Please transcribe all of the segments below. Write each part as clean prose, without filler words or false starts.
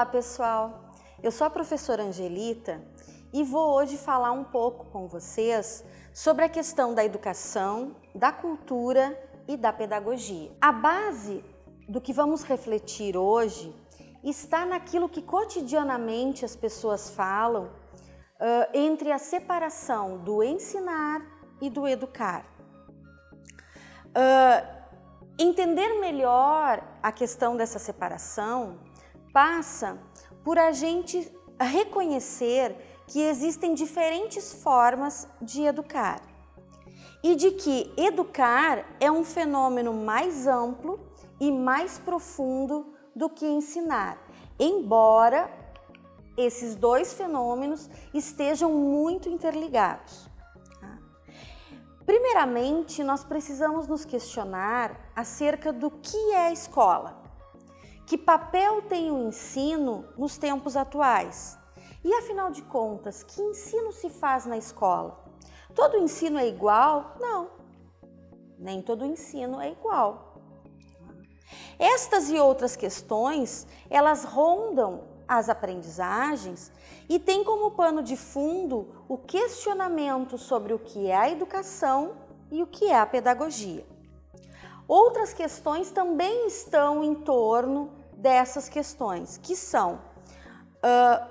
pessoal! Eu sou a professora Angelita e vou hoje falar um pouco com vocês sobre a questão da educação, da cultura e da pedagogia. A base do que vamos refletir hoje está naquilo que cotidianamente as pessoas falam entre a separação do ensinar e do educar. Entender melhor a questão dessa separação passa por a gente reconhecer que existem diferentes formas de educar e de que educar é um fenômeno mais amplo e mais profundo do que ensinar, embora esses dois fenômenos estejam muito interligados. Primeiramente, nós precisamos nos questionar acerca do que é a escola. Que papel tem o ensino nos tempos atuais? E afinal de contas, que ensino se faz na escola? Todo ensino é igual? Não, nem todo ensino é igual. Estas e outras questões, elas rondam as aprendizagens e têm como pano de fundo o questionamento sobre o que é a educação e o que é a pedagogia. Outras questões também estão em torno dessas questões, que são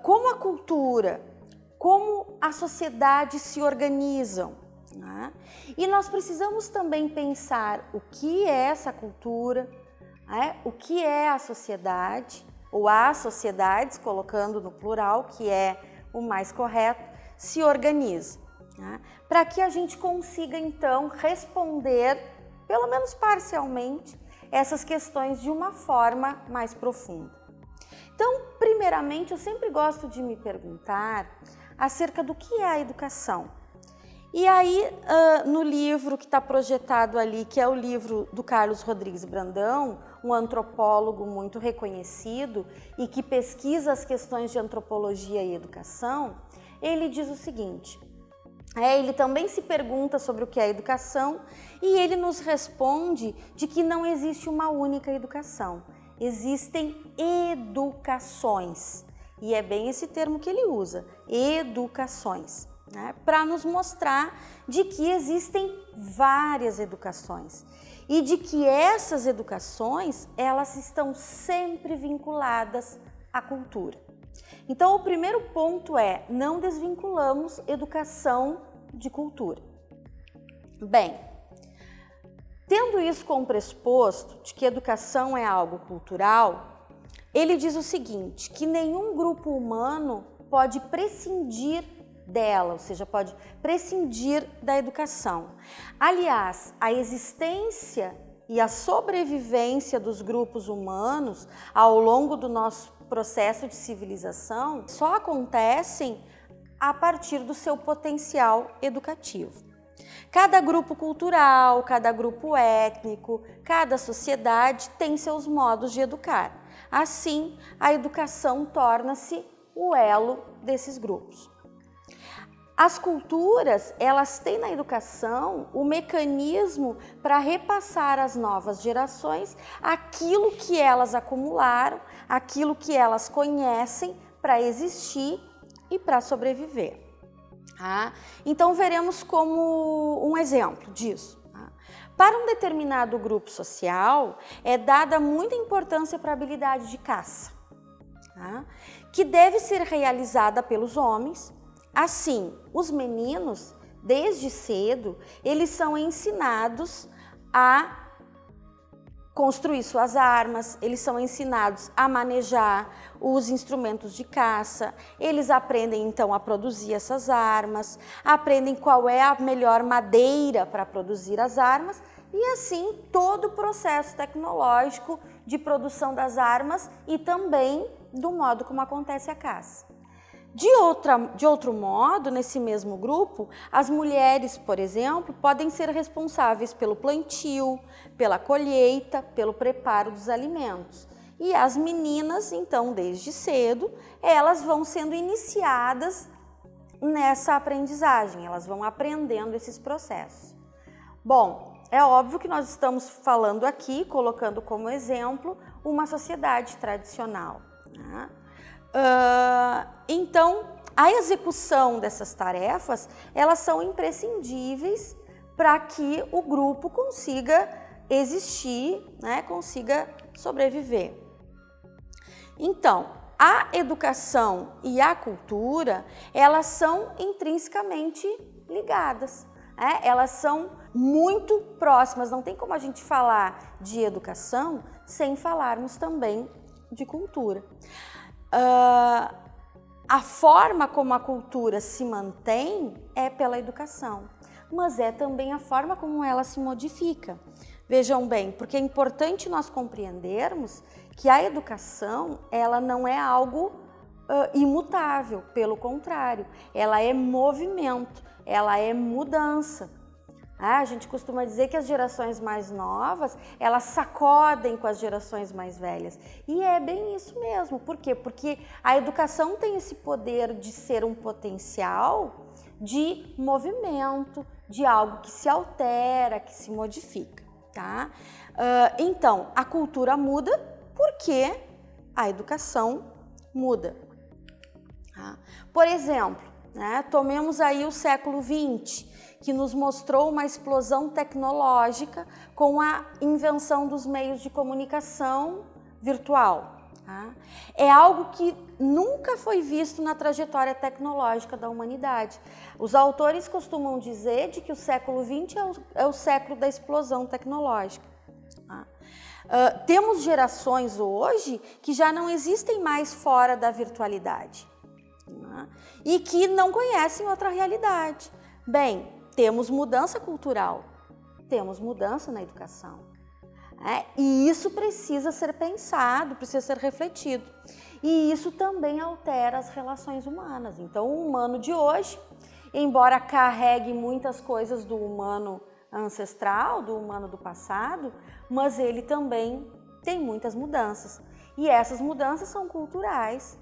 como a cultura, como a sociedade se organizam, né? E nós precisamos também pensar o que é essa cultura, o que é a sociedade, ou as sociedades, colocando no plural, que é o mais correto, se organiza, né? Para que a gente consiga então responder, pelo menos parcialmente, essas questões de uma forma mais profunda. Então, primeiramente, eu sempre gosto de me perguntar acerca do que é a educação. E aí, no livro que está projetado ali, que é o livro do Carlos Rodrigues Brandão, um antropólogo muito reconhecido e que pesquisa as questões de antropologia e educação, ele diz o seguinte, ele também se pergunta sobre o que é educação e ele nos responde de que não existe uma única educação, existem educações, e é bem esse termo que ele usa, educações, né, para nos mostrar de que existem várias educações e de que essas educações, elas estão sempre vinculadas à cultura. Então, o primeiro ponto é, não desvinculamos educação de cultura. Bem, tendo isso como pressuposto de que educação é algo cultural, ele diz o seguinte, que nenhum grupo humano pode prescindir dela, ou seja, pode prescindir da educação. Aliás, a existência e a sobrevivência dos grupos humanos ao longo do nosso processo de civilização só acontecem a partir do seu potencial educativo. Cada grupo cultural, cada grupo étnico, cada sociedade tem seus modos de educar. Assim, a educação torna-se o elo desses grupos. As culturas, elas têm na educação o mecanismo para repassar às novas gerações aquilo que elas acumularam, aquilo que elas conhecem para existir e para sobreviver. Então, veremos como um exemplo disso. Para um determinado grupo social, é dada muita importância para a habilidade de caça, que deve ser realizada pelos homens. Assim, os meninos, desde cedo, eles são ensinados a construir suas armas, eles são ensinados a manejar os instrumentos de caça, eles aprendem então a produzir essas armas, aprendem qual é a melhor madeira para produzir as armas e assim todo o processo tecnológico de produção das armas e também do modo como acontece a caça. De outro modo, nesse mesmo grupo, as mulheres, por exemplo, podem ser responsáveis pelo plantio, pela colheita, pelo preparo dos alimentos. E as meninas, então, desde cedo, elas vão sendo iniciadas nessa aprendizagem, elas vão aprendendo esses processos. Bom, é óbvio que nós estamos falando aqui, colocando como exemplo, uma sociedade tradicional, né? Então, a execução dessas tarefas, elas são imprescindíveis para que o grupo consiga existir, né, consiga sobreviver. Então, a educação e a cultura, elas são intrinsecamente ligadas, né? Elas são muito próximas, não tem como a gente falar de educação sem falarmos também de cultura. A forma como a cultura se mantém é pela educação, mas é também a forma como ela se modifica. Vejam bem, porque é importante nós compreendermos que a educação, ela não é algo imutável, pelo contrário, ela é movimento, ela é mudança. A gente costuma dizer que as gerações mais novas, elas sacodem com as gerações mais velhas. E é bem isso mesmo. Por quê? Porque a educação tem esse poder de ser um potencial de movimento, de algo que se altera, que se modifica, tá? Então, a cultura muda porque a educação muda. Tá? Por exemplo, né, tomemos aí o século XX, que nos mostrou uma explosão tecnológica com a invenção dos meios de comunicação virtual. Tá? É algo que nunca foi visto na trajetória tecnológica da humanidade. Os autores costumam dizer de que o século XX é o século da explosão tecnológica. Tá? Temos gerações hoje que já não existem mais fora da virtualidade, tá? E que não conhecem outra realidade. Bem, temos mudança cultural, temos mudança na educação. E isso precisa ser pensado, precisa ser refletido. E isso também altera as relações humanas. Então, o humano de hoje, embora carregue muitas coisas do humano ancestral, do humano do passado, mas ele também tem muitas mudanças. E essas mudanças são culturais.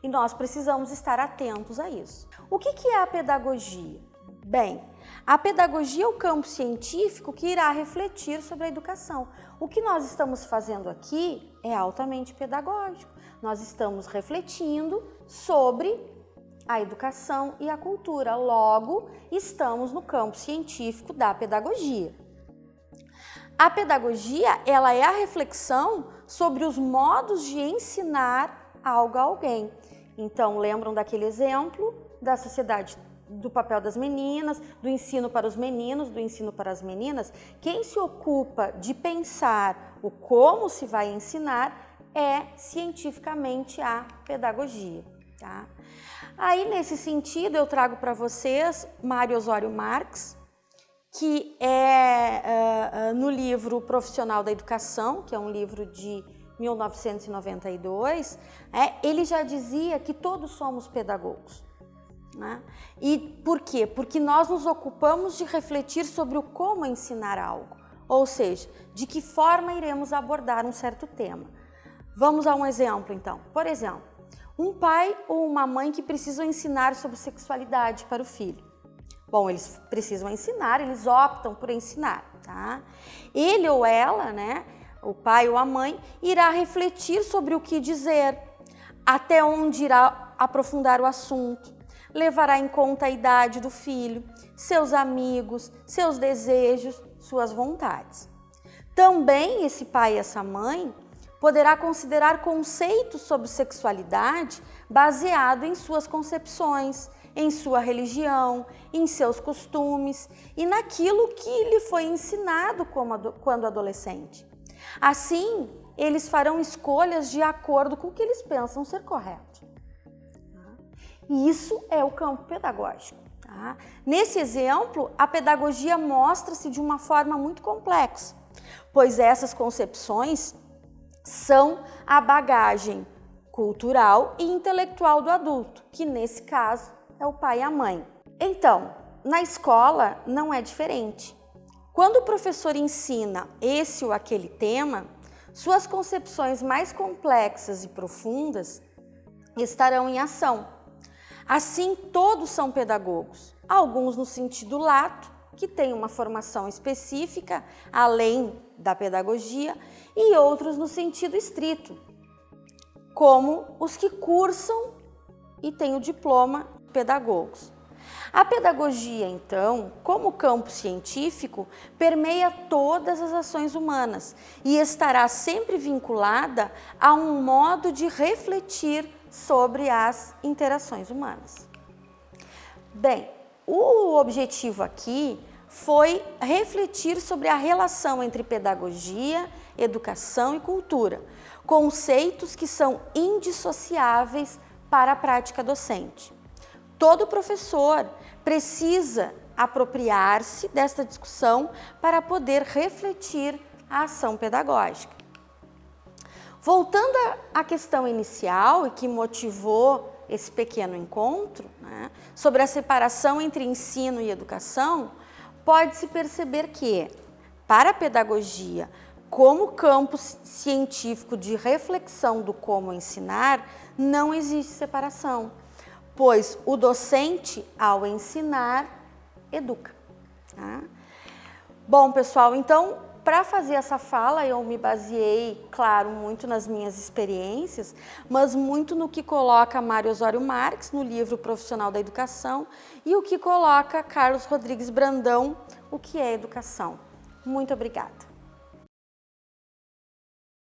E nós precisamos estar atentos a isso. O que é a pedagogia? Bem, a pedagogia é o campo científico que irá refletir sobre a educação. O que nós estamos fazendo aqui é altamente pedagógico. Nós estamos refletindo sobre a educação e a cultura. Logo, estamos no campo científico da pedagogia. A pedagogia, ela é a reflexão sobre os modos de ensinar algo a alguém. Então, lembram daquele exemplo da sociedade do papel das meninas, do ensino para os meninos, do ensino para as meninas? Quem se ocupa de pensar o como se vai ensinar é cientificamente a pedagogia, tá? Aí, nesse sentido, eu trago para vocês Mário Osório Marx, que é no livro Profissional da Educação, que é um livro de 1992, ele já dizia que todos somos pedagogos. Né? E por quê? Porque nós nos ocupamos de refletir sobre o como ensinar algo, ou seja, de que forma iremos abordar um certo tema. Vamos a um exemplo, então. Por exemplo, um pai ou uma mãe que precisam ensinar sobre sexualidade para o filho. Bom, eles precisam ensinar, eles optam por ensinar, tá? Ele ou ela, né, o pai ou a mãe, irá refletir sobre o que dizer, até onde irá aprofundar o assunto, levará em conta a idade do filho, seus amigos, seus desejos, suas vontades. Também esse pai e essa mãe poderá considerar conceitos sobre sexualidade baseado em suas concepções, em sua religião, em seus costumes e naquilo que lhe foi ensinado quando adolescente. Assim, eles farão escolhas de acordo com o que eles pensam ser correto. E isso é o campo pedagógico. Tá? Nesse exemplo, a pedagogia mostra-se de uma forma muito complexa, pois essas concepções são a bagagem cultural e intelectual do adulto, que nesse caso é o pai e a mãe. Então, na escola não é diferente. Quando o professor ensina esse ou aquele tema, suas concepções mais complexas e profundas estarão em ação. Assim, todos são pedagogos, alguns no sentido lato, que têm uma formação específica, além da pedagogia, e outros no sentido estrito, como os que cursam e têm o diploma de pedagogos. A pedagogia, então, como campo científico, permeia todas as ações humanas e estará sempre vinculada a um modo de refletir sobre as interações humanas. Bem, o objetivo aqui foi refletir sobre a relação entre pedagogia, educação e cultura, conceitos que são indissociáveis para a prática docente. Todo professor precisa apropriar-se desta discussão para poder refletir a ação pedagógica. Voltando à questão inicial e que motivou esse pequeno encontro, né, sobre a separação entre ensino e educação, pode-se perceber que, para a pedagogia, como campo científico de reflexão do como ensinar, não existe separação, pois o docente, ao ensinar, educa. Tá? Bom, pessoal, então, para fazer essa fala, eu me baseei, claro, muito nas minhas experiências, mas muito no que coloca Mário Osório Marx, no livro Profissional da Educação, e o que coloca Carlos Rodrigues Brandão, O que é Educação. Muito obrigada.